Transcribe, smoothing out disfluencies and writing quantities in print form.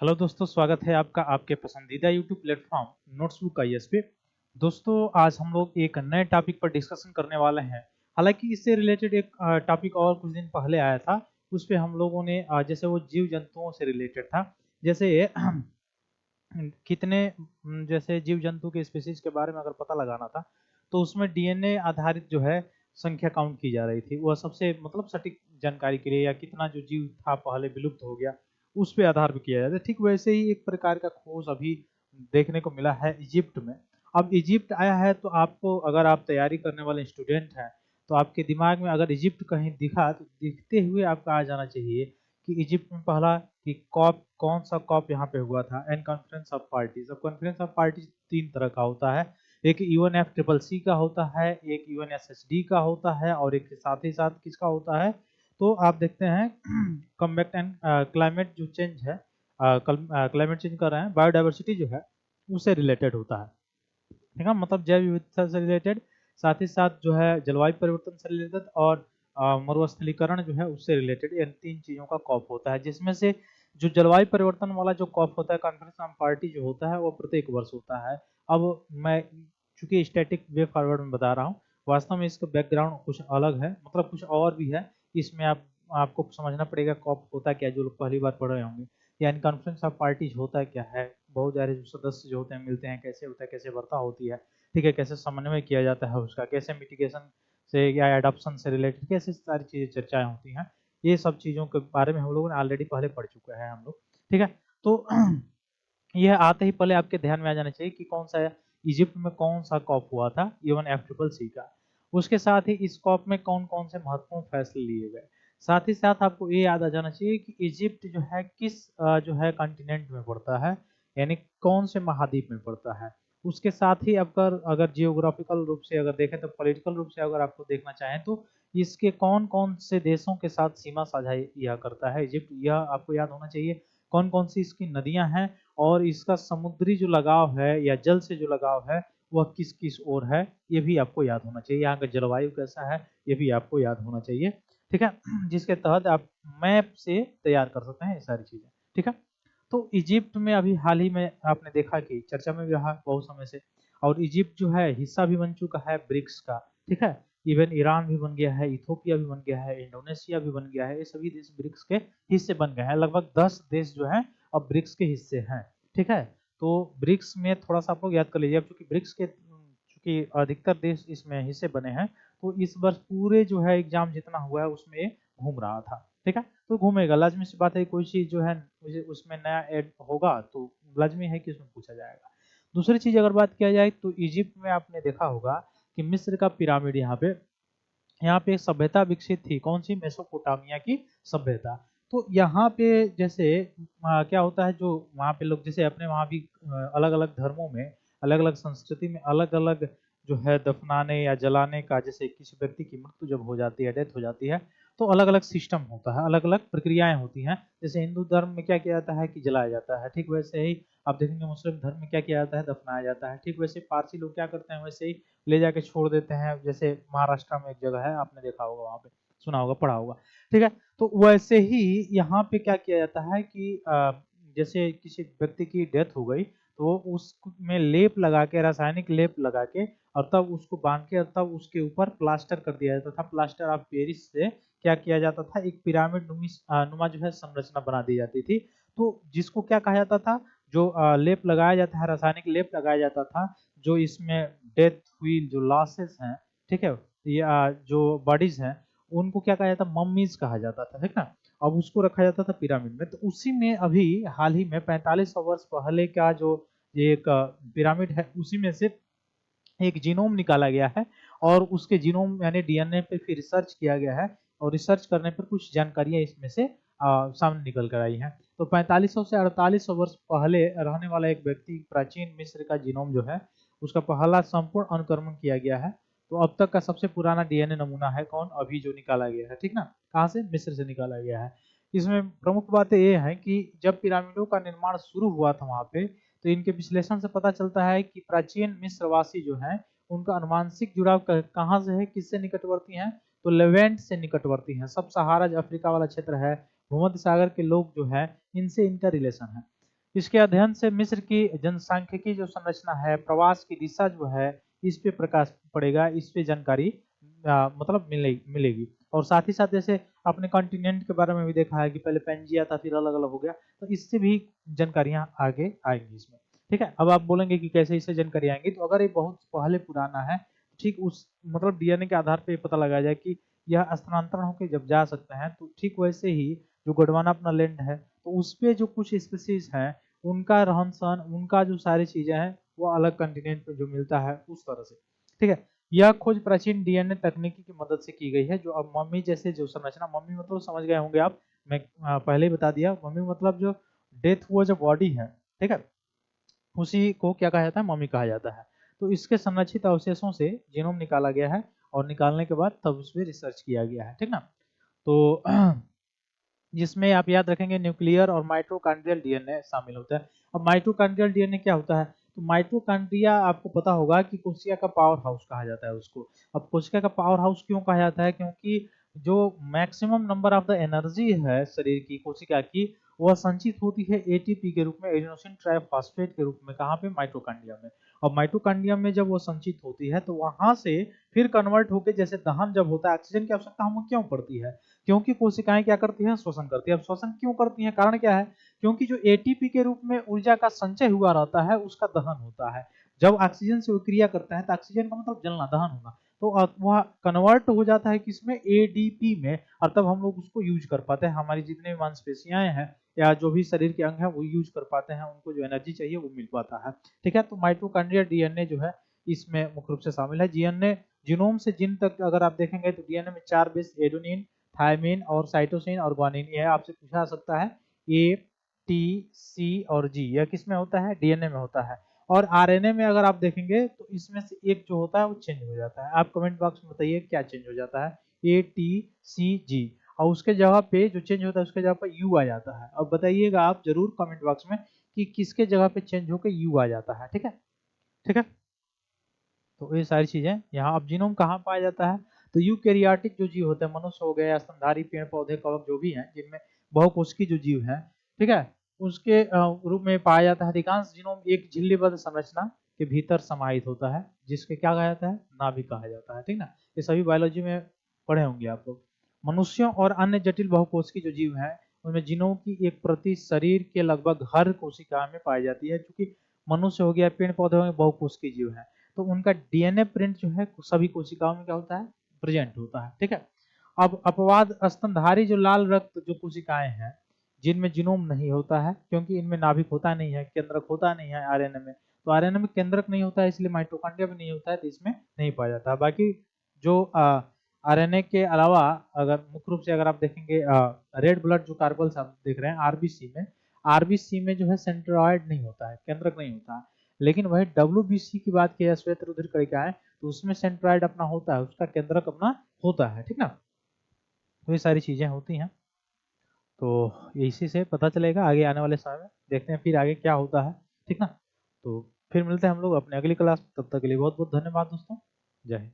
Hello दोस्तों, स्वागत है आपका आपके पसंदीदा यूट्यूब प्लेटफॉर्म नोट्सबुक आईएएस पे। दोस्तों, आज हम लोग एक नए टॉपिक पर डिस्कशन करने वाले हैं। हालांकि इससे रिलेटेड एक टॉपिक और कुछ दिन पहले आया था। उस पे हम लोगों ने जैसे वो जीव जंतुओं से रिलेटेड था। जैसे कितने जैसे जीव जंतु के स्पीशीज के बारे में अगर पता लगाना था, तो उसमें डीएनए आधारित जो है संख्या काउंट की जा रही थी। वह सबसे मतलब सटीक जानकारी के लिए, या कितना जो जीव था पहले विलुप्त हो गया, उस पे आधार पे किया जाता है। ठीक वैसे ही एक प्रकार का खोज अभी देखने को मिला है इजिप्ट में। अब इजिप्ट आया है, तो आपको, अगर आप तैयारी करने वाले स्टूडेंट हैं, तो आपके दिमाग में अगर इजिप्ट कहीं दिखा, तो दिखते हुए आपका आ जाना चाहिए कि इजिप्ट में पहला कि कॉप, कौन सा कॉप यहाँ पे हुआ था, एंड कॉन्फ्रेंस ऑफ पार्टीज। अब कॉन्फ्रेंस ऑफ पार्टीज तीन तरह का होता है। एक यूएनएफसीसीसी का होता है, एक यूएनएसएसडी का होता है, और एक साथ ही साथ किसका होता है, तो आप देखते हैं कम्बैक्ट एंड क्लाइमेट जो चेंज है, क्लाइमेट चेंज कर रहे हैं, बायोडाइवर्सिटी जो है उससे रिलेटेड होता है। ठीक है, मतलब जैव विविधता से रिलेटेड, साथ ही साथ जो है जलवायु परिवर्तन से रिलेटेड, और मरुस्थलीकरण जो है उससे रिलेटेड। इन तीन चीजों का कॉप होता है, जिसमें से जो जलवायु परिवर्तन वाला जो कॉप होता है, कॉन्फ्रेंस ऑन पार्टी जो होता है, वो प्रत्येक वर्ष होता है। अब मैं चूंकि स्टैटिक वे फॉरवर्ड में बता रहा हूँ, वास्तव में इसका बैकग्राउंड कुछ अलग है, मतलब कुछ और भी है। इसमें आपको समझना पड़ेगा कॉप होता क्या, जो लोग पहली बार पढ़ रहे होंगे। यानी कॉन्फ्रेंस ऑफ पार्टीज होता क्या है, बहुत सारे जो सदस्य जो होते हैं मिलते हैं, कैसे होता है, कैसे वार्ता होती है, ठीक है, कैसे समन्वय किया जाता है उसका, कैसे मिटिगेशन से या एडॉप्शन से रिलेटेड कैसे सारी चीजें चर्चाएं होती हैं। ये सब चीजों के बारे में हम लोगों ने ऑलरेडी पहले पढ़ चुके हैं हम लोग। ठीक है, तो यह आते ही पहले आपके ध्यान में आ जाना चाहिए कि कौन सा इजिप्ट में कौन सा कॉप हुआ था, यूएनएफसीसीसी का। उसके साथ ही इस कॉप में कौन कौन से महत्वपूर्ण फैसले लिए गए। साथ ही साथ आपको ये याद आ जाना चाहिए कि इजिप्ट जो है किस जो है कॉन्टिनेंट में पड़ता है, यानी कौन से महाद्वीप में पड़ता है। उसके साथ ही अगर अगर जियोग्राफिकल रूप से अगर देखें, तो पॉलिटिकल रूप से अगर आपको देखना चाहें, तो इसके कौन कौन से देशों के साथ सीमा साझा यह करता है इजिप्ट, यह आपको याद होना चाहिए। कौन कौन सी इसकी नदियां हैं, और इसका समुद्री जो लगाव है या जल से जो लगाव है वह किस किस ओर है, ये भी आपको याद होना चाहिए। यहाँ का जलवायु कैसा है, ये भी आपको याद होना चाहिए। ठीक है, जिसके तहत आप मैप से तैयार कर सकते हैं ये सारी चीजें। ठीक है, तो इजिप्ट में अभी हाल ही में आपने देखा कि चर्चा में भी रहा बहुत समय से, और इजिप्ट जो है हिस्सा भी बन चुका है ब्रिक्स का। ठीक है, इवन ईरान भी बन गया है, इथोपिया भी बन गया है, इंडोनेशिया भी बन गया है। ये सभी देश ब्रिक्स के हिस्से बन गए हैं। लगभग 10 देश जो है अब ब्रिक्स के हिस्से हैं। ठीक है, तो ब्रिक्स में थोड़ा सा आप लोग याद कर लीजिए। अब चूंकि ब्रिक्स के चूंकि अधिकतर देश इसमें हिस्से बने हैं, तो इस वर्ष पूरे जो है एग्जाम जितना हुआ है उसमें घूम रहा था। ठीक है, तो घूमेगा, लाजमी सी बात है। कोई चीज जो है उसमें नया ऐड होगा, तो लाजमी है कि उसमें पूछा जाएगा। दूसरी चीज अगर बात किया जाए, तो इजिप्ट में आपने देखा होगा कि मिस्र का पिरामिड, यहाँ पे एक सभ्यता विकसित थी। कौन सी? मेसोपोटामिया की सभ्यता। तो यहाँ पे जैसे क्या होता है, जो वहाँ पे लोग जैसे अपने वहाँ भी अलग अलग धर्मों में, अलग अलग संस्कृति में अलग अलग जो है दफनाने या जलाने का, जैसे किसी व्यक्ति की मृत्यु जब हो जाती है, डेथ हो जाती है, तो अलग अलग सिस्टम होता है, अलग अलग प्रक्रियाएं होती हैं। जैसे हिंदू धर्म में क्या किया जाता है कि जलाया जाता है, ठीक वैसे ही आप देखेंगे मुस्लिम धर्म में क्या किया जाता है, दफनाया जाता है। ठीक वैसे पारसी लोग क्या करते हैं, वैसे ही ले जाके छोड़ देते हैं। जैसे महाराष्ट्र में एक जगह है, आपने देखा होगा, वहां पे सुना होगा, पढ़ा होगा। ठीक है, तो वैसे ही यहाँ पे क्या किया जाता है कि जैसे किसी व्यक्ति की डेथ हो गई, तो उसमें लेप लगा के, रासायनिक लेप लगा के, और तब उसको बांध के, और तब उसके ऊपर प्लास्टर कर दिया जाता था। प्लास्टर ऑफ पेरिस से क्या किया जाता था, एक पिरामिड नुमा जो है संरचना बना दी जाती थी। तो जिसको क्या कहा जाता था, जो लेप लगाया जाता है, रासायनिक लेप लगाया जाता था, जो इसमें डेथ हुई जो लाशेस हैं, ठीक है, या जो बॉडीज हैं, उनको क्या कहा जाता, मम्मीज कहा जाता था। ठीक ना, अब उसको रखा जाता था पिरामिड में। तो उसी में अभी हाल ही में 4500 वर्ष पहले का जो ये एक पिरामिड है, उसी में से एक जीनोम निकाला गया है, और उसके जीनोम यानी डीएनए पे फिर रिसर्च किया गया है, और रिसर्च करने पर कुछ जानकारियां इसमें से सामने निकल कर आई हैं। तो 4500 से 4800 वर्ष पहले रहने वाला एक व्यक्ति, प्राचीन मिस्र का जीनोम जो है, उसका पहला संपूर्ण अनुक्रमण किया गया है। तो अब तक का सबसे पुराना डीएनए नमूना है कौन, अभी जो निकाला गया है। ठीक ना, कहाँ से? मिस्र से निकाला गया है। इसमें प्रमुख बातें ये है कि जब पिरामिडों का निर्माण शुरू हुआ था वहां पे, तो इनके विश्लेषण से पता चलता है कि प्राचीन मिस्रवासी जो हैं, उनका अनुवांशिक जुड़ाव कहाँ से है, किससे निकटवर्ती हैं, तो लेवेंट से निकटवर्ती हैं। सब सहारा जो अफ्रीका वाला क्षेत्र है, भूमध्य सागर के लोग जो है, इनसे इनका रिलेशन है। इसके अध्ययन से मिस्र की जनसांख्यिकी जो संरचना है, प्रवास की दिशा जो है, इस पे प्रकाश पड़ेगा, इस पे जानकारी मतलब मिलेगी। और साथ ही साथ जैसे अपने कॉन्टिनेंट के बारे में भी देखा है कि पहले पेंजिया था, फिर अलग अलग हो गया, तो इससे भी जानकारियां आगे आएंगी इसमें। ठीक है, अब आप बोलेंगे कि कैसे इससे जानकारी आएंगी, तो अगर ये बहुत पहले पुराना है, ठीक उस मतलब डीएनए के आधार पे पता लगाया जाए कि यह स्थानांतरण होकर जब जा सकते हैं, तो ठीक वैसे ही जो गोंडवाना अपना लैंड है, तो उस पे जो कुछ स्पीसीज हैं, उनका रहन सहन, उनका जो सारी चीजें हैं, वो अलग कंटिनेंट पे जो मिलता है उस तरह से। ठीक है, यह खोज प्राचीन डीएनए तकनीकी की मदद से की गई है। जो अब मम्मी जैसे जो संरचना, मम्मी मतलब समझ गए होंगे आप, मैं पहले ही बता दिया, मम्मी मतलब जो डेथ हुआ जो बॉडी है, ठीक है, उसी को क्या कहा जाता है, मम्मी कहा जाता है। तो इसके संरक्षित अवशेषों से जीनोम निकाला गया है, और निकालने के बाद तब उस पर रिसर्च किया गया है। ठीक ना, तो जिसमें आप याद रखेंगे न्यूक्लियर और माइटोकॉन्ड्रियल डीएनए शामिल होता है। अब माइटोकॉन्ड्रियल डीएनए क्या होता है, तो माइटोकॉन्ड्रिया आपको पता होगा कि कोशिका का पावर हाउस कहा जाता है उसको। अब कोशिका का पावर हाउस क्यों कहा जाता है, क्योंकि जो maximum number of the energy है शरीर की, कोशिका की, वह संचित होती है एटीपी के रूप में, एडिनोसिन ट्राइफॉस्फेट के रूप में। कहाँ पे, माइटोकॉन्ड्रिया में। और माइटोकॉन्ड्रिया में जब वो संचित होती है, तो वहां से फिर कन्वर्ट होकर, जैसे दहन जब होता है, ऑक्सीजन की आवश्यकता हमें क्यों पड़ती है, क्योंकि कोशिकाएं क्या करती हैं, शोषण करती है। अब शोषण क्यों करती हैं, कारण क्या है, क्योंकि जो एटीपी के रूप में ऊर्जा का संचय हुआ रहता है, उसका दहन होता है। जब ऑक्सीजन से वो क्रिया करता है, तो ऑक्सीजन का मतलब जलना, दहन होना, तो वह कन्वर्ट हो जाता है किसमें, एडीपी में, और तब हम लोग उसको यूज कर पाते हैं। हमारी जितने भी मांसपेशियां हैं या जो भी शरीर के अंग हैं, वो यूज कर पाते हैं, उनको जो एनर्जी चाहिए वो मिल पाता है। ठीक है, तो माइटोकॉन्ड्रिया डीएनए जो है इसमें मुख्य रूप से शामिल है। डीएनए जीनोम से जिन तक अगर आप देखेंगे, तो डीएनए में 4 बेस, एडेनिन, थायमिन और साइटोसिन और ग्वानिन, यह आपसे पूछा सकता है। ए, टी, सी और जी, यह किस में होता है, डीएनए में होता है। और आरएनए में अगर आप देखेंगे, तो इसमें से एक जो होता है वो चेंज हो जाता है। आप कमेंट बॉक्स में बताइए क्या चेंज हो जाता है, ए, टी, सी, जी, और उसके जगह पे जो चेंज होता है, उसके जगह पर यू आ जाता है। अब बताइएगा आप जरूर कमेंट बॉक्स में कि किसके जगह पे चेंज होकर यू आ जाता है। ठीक है, ठीक है, तो ये सारी चीजें यहाँ। अब जीनोम कहाँ पाया जाता है, तो यूकैरियोटिक जो जीव होते हैं, मनुष्य हो गए या स्तनधारी पेड़ पौधे कवक जो भी हैं, जिनमें बहुकोशिकीय जो जीव हैं, ठीक है, उसके रूप में पाया जाता है। अधिकांश जीनोम एक झिल्लीबद्ध संरचना के भीतर समाहित होता है, जिसके क्या कहा जाता है, नाभिक कहा जाता है। ठीक ना, ये सभी बायोलॉजी में पढ़े होंगे आप लोग। मनुष्यों और अन्य जटिल बहुकोशिकीय जो जीव हैं, उनमें जीनोम की एक प्रति शरीर के लगभग हर कोशिका में पाई जाती है। क्योंकि मनुष्य हो गया, पेड़ पौधे हो गए, बहुकोशिकीय जीव हैं, तो उनका डीएनए प्रिंट जो है सभी कोशिकाओं में क्या होता है, प्रेजेंट होता है। ठीक है, अब अपवाद स्तनधारी जो लाल रक्त जो कोशिकाएं हैं, जिनमें जीनोम नहीं होता है, क्योंकि इनमें नाभिक होता नहीं है, केंद्रक होता नहीं है आरएनए में, तो आरएनए में केंद्रक नहीं होता है, इसलिए माइटोकॉन्ड्रिया भी नहीं होता है, तो इसमें नहीं पाया जाता। बाकी जो आरएनए के अलावा अगर मुख्य रूप से अगर आप देखेंगे, रेड ब्लड जो कार्बल्स आप देख रहे हैं आरबीसी में जो है सेंट्रॉइड नहीं होता है, केंद्रक नहीं होता है। लेकिन वही डब्ल्यूबीसी की बात किया, श्वेत रुधिर कणिका है, तो उसमें सेंट्रॉइड अपना होता है, उसका केंद्रक अपना होता है। ठीक ना, तो ये सारी चीजें होती हैं। तो इसी से पता चलेगा आगे आने वाले समय में, देखते हैं फिर आगे क्या होता है। ठीक ना, तो फिर मिलते हैं हम लोग अपने अगली क्लास में। तब तक के लिए बहुत बहुत धन्यवाद दोस्तों, जय हिंद।